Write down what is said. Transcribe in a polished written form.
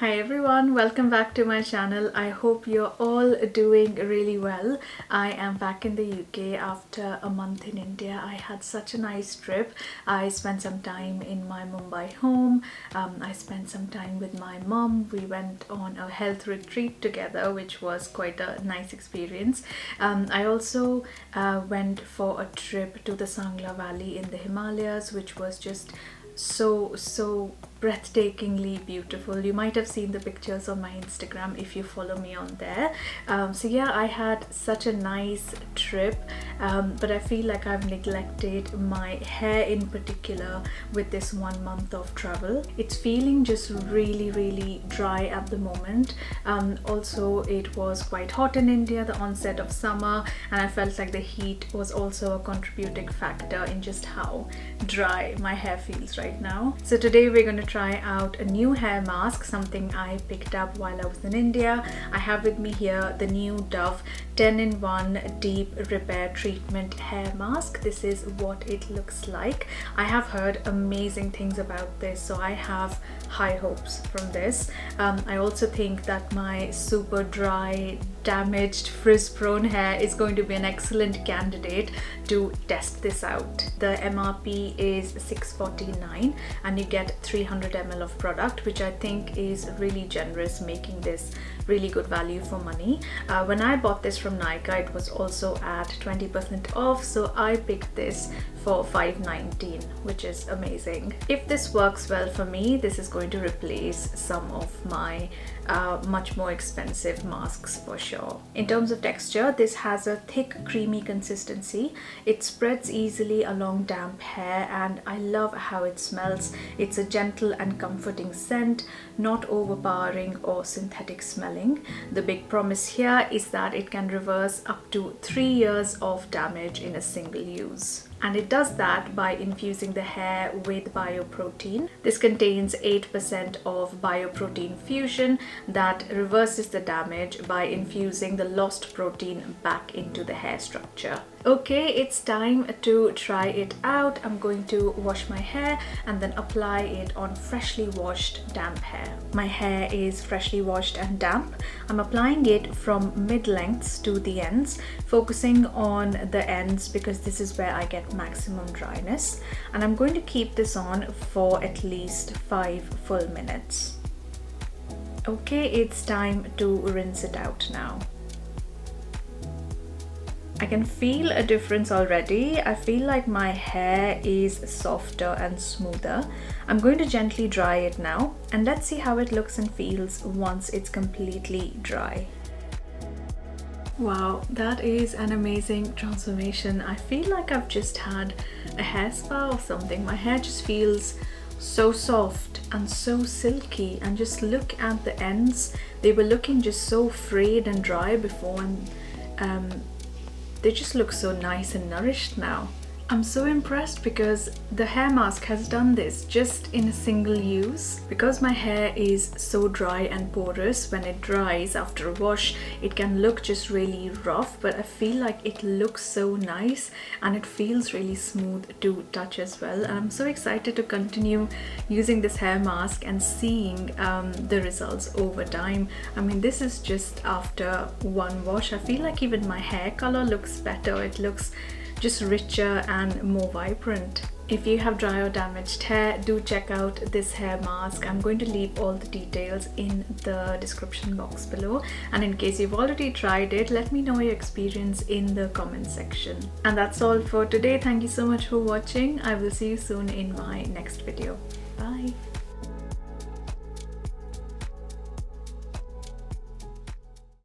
Hi everyone, welcome back to my channel. I hope you're all doing really well. I am back in the UK after a month in India. I had such a nice trip. I spent some time in my Mumbai home. I spent some time with my mom. We went on a health retreat together, which was quite a nice experience. I also went for a trip to the Sangla Valley in the Himalayas, which was just so breathtakingly beautiful. You might have seen the pictures on my Instagram if you follow me on there. So yeah, I had such a nice trip, but I feel like I've neglected my hair in particular with this 1 month of travel. It's feeling just really dry at the moment. Also, it was quite hot in India, the onset of summer, and I felt like the heat was also a contributing factor in just how dry my hair feels right now. So today we're going to try out a new hair mask, something I picked up while I was in India. I have with me here the new Dove 10-in-1 Deep Repair Treatment Hair Mask. This is what it looks like. I have heard amazing things about this, so I have high hopes from this. I also think that my super dry, damaged, frizz-prone hair is going to be an excellent candidate to test this out. The MRP is $6.49 and you get 300 ml of product, which I think is really generous, making this really good value for money. When I bought this from Nykaa, it was also at 20% off, so I picked this for $5.19, which is amazing. If this works well for me, this is going to replace some of my much more expensive masks for sure. In terms of texture, this has a thick creamy consistency. It spreads easily along damp hair and I love how it smells. It's a gentle and comforting scent, not overpowering or synthetic smelling. The big promise here is that it can reverse up to 3 years of damage in a single use. And it does that by infusing the hair with bioprotein. This contains 8% of bioprotein fusion that reverses the damage by infusing the lost protein back into the hair structure. Okay, it's time to try it out. I'm going to wash my hair and then apply it on freshly washed damp hair. My hair is freshly washed and damp. I'm applying it from mid-lengths to the ends, focusing on the ends because this is where I get maximum dryness. And I'm going to keep this on for at least 5 full minutes. Okay, it's time to rinse it out now. I can feel a difference already. I feel like my hair is softer and smoother. I'm going to gently dry it now and let's see how it looks and feels once it's completely dry. Wow, that is an amazing transformation. I feel like I've just had a hair spa or something. My hair just feels so soft and so silky, and just look at the ends. They were looking just so frayed and dry before, and they just look so nice and nourished now. I'm so impressed because the hair mask has done this just in a single use. Because my hair is so dry and porous, when it dries after a wash, it can look just really rough, but I feel like it looks so nice and it feels really smooth to touch as well. And I'm so excited to continue using this hair mask and seeing the results over time. I mean, this is just after one wash. I feel like even my hair color looks better. It looks just richer and more vibrant. If you have dry or damaged hair, do check out this hair mask. I'm going to leave all the details in the description box below, and in case you've already tried it, let me know your experience in the comment section. And that's all for today. Thank you so much for watching. I will see you soon in my next video. Bye.